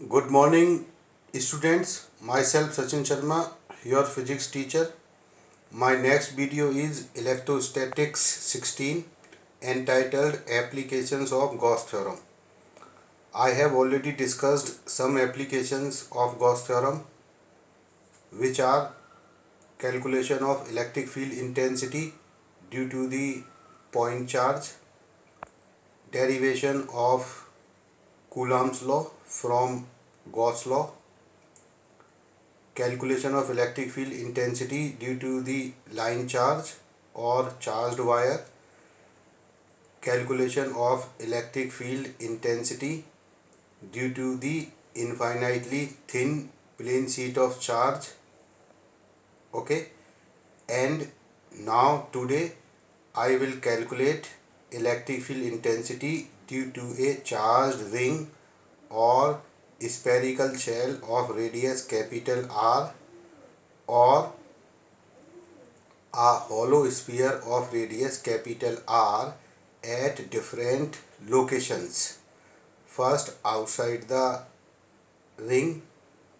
Good morning, students. Myself Sachin Sharma, your physics teacher. My next video is Electrostatics 16, entitled Applications of Gauss Theorem. I have already discussed some applications of Gauss Theorem, which are calculation of electric field intensity due to the point charge, derivation of Coulomb's law from Gauss law, calculation of electric field intensity due to the line charge or charged wire, calculation of electric field intensity due to the infinitely thin plane sheet of charge. Okay, and now today I will calculate electric field intensity due to a charged ring or spherical shell of radius capital R or a hollow sphere of radius capital R at different locations. First, outside the ring,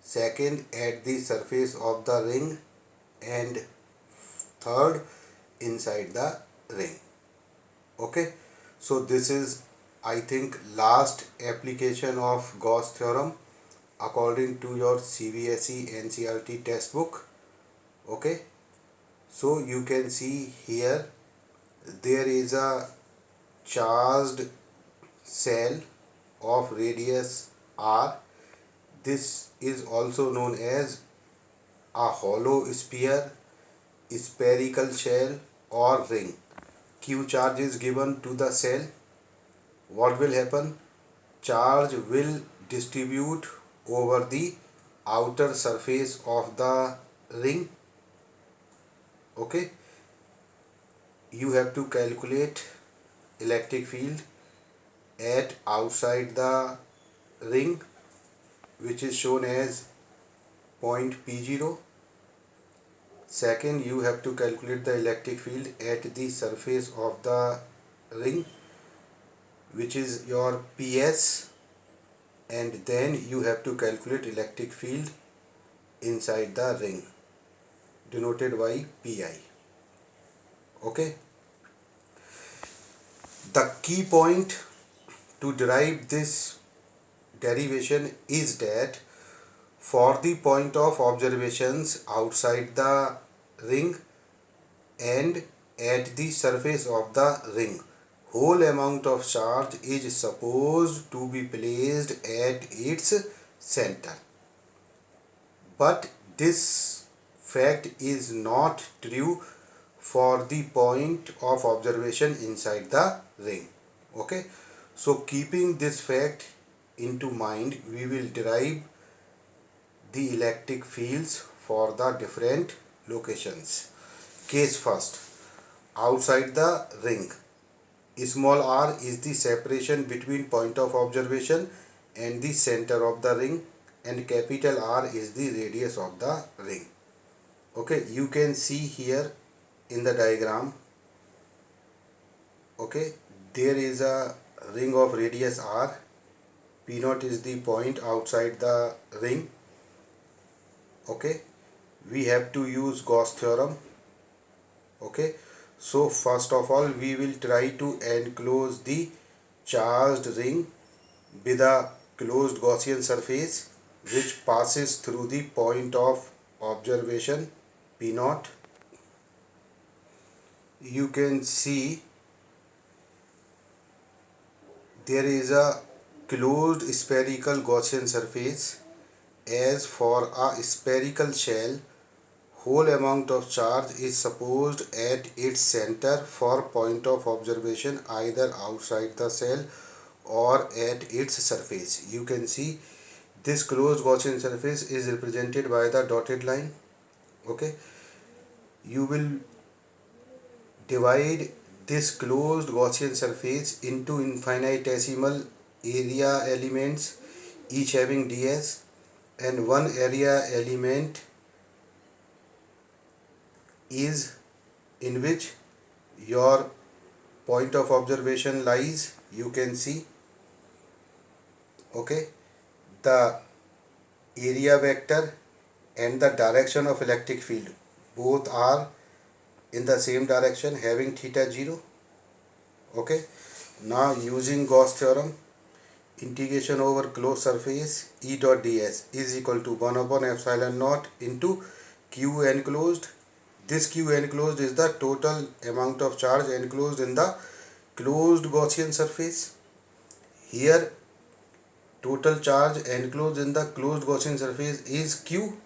second, at the surface of the ring, and third, inside the ring. Okay, so this is, I think, last application of Gauss theorem according to your CBSE NCERT textbook. Okay, so you can see here there is a charged shell of radius r. This is also known as a hollow sphere, spherical shell or ring. Q charge is given to the shell. What will happen? Charge will distribute over the outer surface of the ring. Okay, you have to calculate electric field at outside the ring, which is shown as point P0. Second, you have to calculate the electric field at the surface of the ring, which is your PS, and then you have to calculate electric field inside the ring, denoted by Pi. Okay, the key point to derive this derivation is that for the point of observations outside the ring and at the surface of the ring, whole amount of charge is supposed to be placed at its center. But this fact is not true for the point of observation inside the ring. Okay, so keeping this fact into mind, we will derive the electric fields for the different locations. Case first, outside the ring, small r is the separation between point of observation and the center of the ring, and capital R is the radius of the ring. Okay, you can see here in the diagram. Okay, there is a ring of radius R. P0 is the point outside the ring. Okay, we have to use Gauss theorem. Okay, so first of all we will try to enclose the charged ring with a closed Gaussian surface which passes through the point of observation P0. You can see there is a closed spherical Gaussian surface. As for a spherical shell, whole amount of charge is supposed at its center for point of observation either outside the shell or at its surface. You can see this closed Gaussian surface is represented by the dotted line. Okay, you will divide this closed Gaussian surface into infinitesimal area elements, each having ds, and one area element is in which your point of observation lies. You can see. Okay, the area vector and the direction of electric field both are in the same direction having theta 0. Okay, now using Gauss theorem, integration over closed surface E dot ds is equal to 1 upon epsilon naught into q enclosed. This q enclosed is the total amount of charge enclosed in the closed Gaussian surface. Here total charge enclosed in the closed Gaussian surface is q.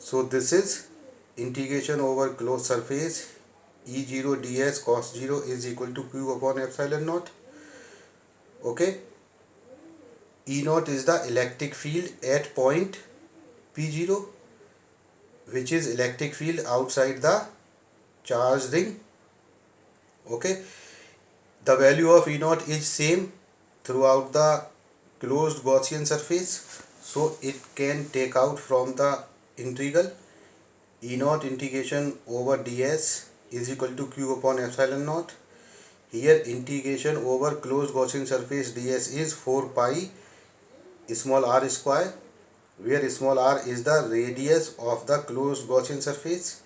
So this is integration over closed surface E0 ds cos 0 is equal to q upon epsilon naught. Okay, E naught is the electric field at point P0, which is electric field outside the charged ring. Okay, the value of E naught is same throughout the closed Gaussian surface, so it can take out from the integral E naught integration over ds is equal to q upon epsilon naught. Here integration over closed Gaussian surface ds is 4 pi small r square, where small r is the radius of the closed Gaussian surface.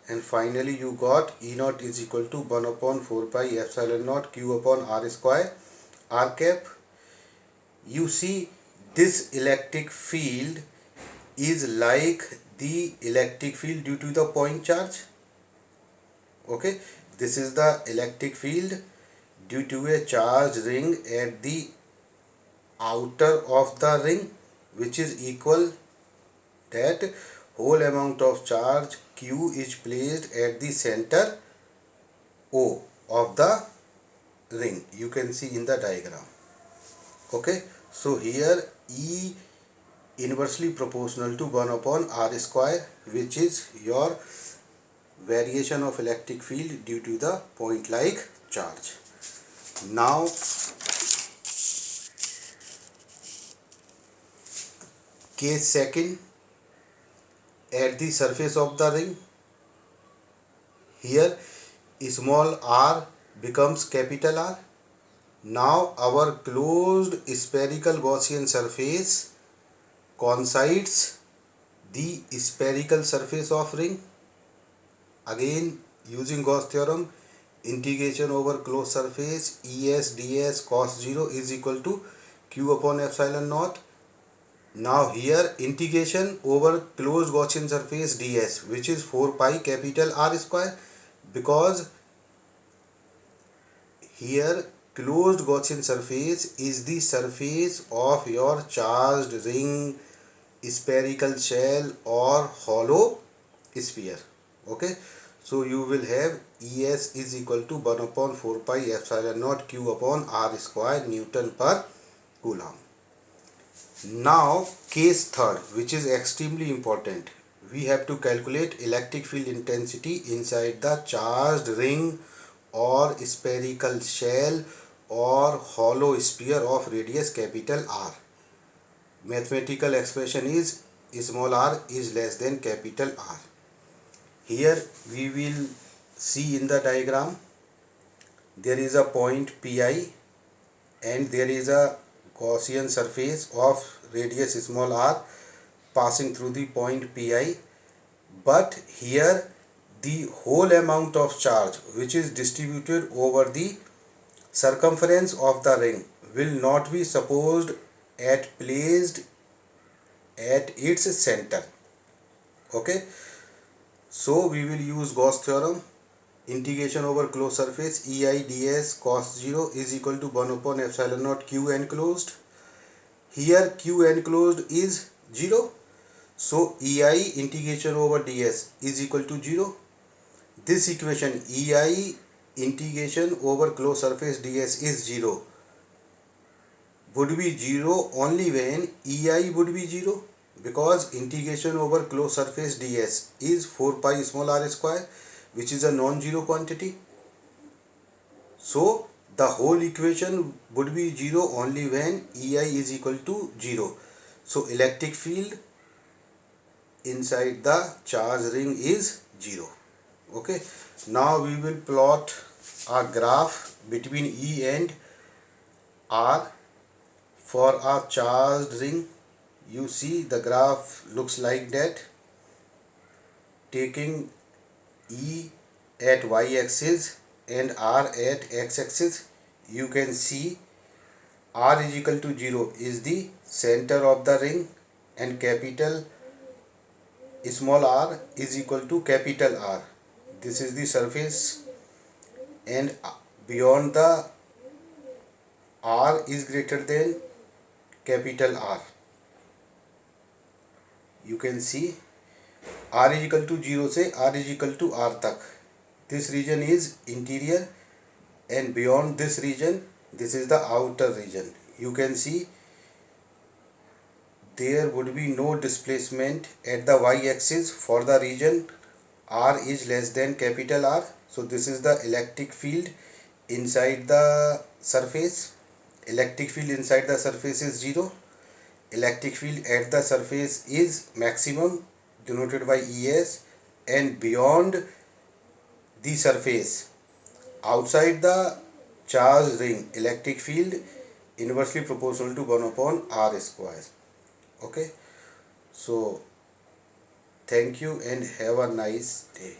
And finally you got E naught is equal to 1 upon 4 pi epsilon naught q upon r square r cap. You see, this electric field is like the electric field due to the point charge. Okay, this is the electric field due to a charged ring at the outer of the ring, which is equal that whole amount of charge q is placed at the center O of the ring. You can see in the diagram. Okay, so here E inversely proportional to 1 upon r square, which is your variation of electric field due to the point like charge. Now case second, at the surface of the ring, here small r becomes capital R. Now our closed spherical Gaussian surface coincides the spherical surface of ring. Again using Gauss theorem, integration over closed surface Es ds cos 0 is equal to q upon epsilon naught. Now here integration over closed Gaussian surface ds, which is 4 pi capital R square, because here closed Gaussian surface is the surface of your charged ring, spherical shell or hollow sphere. Okay, so you will have Es is equal to 1 upon 4 pi epsilon naught q upon r square Newton per Coulomb. Now case third, which is extremely important, we have to calculate electric field intensity inside the charged ring or spherical shell or hollow sphere of radius capital R. Mathematical expression is small r is less than capital R. Here we will see in the diagram, there is a point Pi and there is a Gaussian surface of radius small r passing through the point Pi, but here the whole amount of charge which is distributed over the circumference of the ring will not be supposed at placed at its center. Okay, so we will use Gauss theorem, integration over closed surface Ei ds cos 0 is equal to 1 upon epsilon naught q enclosed. Here q enclosed is 0, so Ei integration over ds is equal to 0. This equation Ei integration over closed surface ds is 0 would be 0 only when Ei would be 0, because integration over closed surface ds is 4 pi small r square, which is a non-zero quantity. So the whole equation would be 0 only when Ei is equal to 0. So electric field inside the charge ring is 0. Okay, now we will plot a graph between E and R for a charged ring you see the graph looks like that. Taking E at y-axis and R at x-axis, you can see R is equal to 0 is the center of the ring, and capital small r is equal to capital R. This is the surface, and beyond the R is greater than capital R. You can see R is equal to 0 से R is equal to R तक. This region is interior, and beyond this region, this is the outer region. You can see there would be no displacement at the y-axis for the region R is less than capital R. So this is the electric field inside the surface. Electric field inside the surface is 0. Electric field at the surface is maximum, denoted by ES, and beyond the surface, outside the charged ring, electric field inversely proportional to 1 upon R square. Okay, so thank you and have a nice day.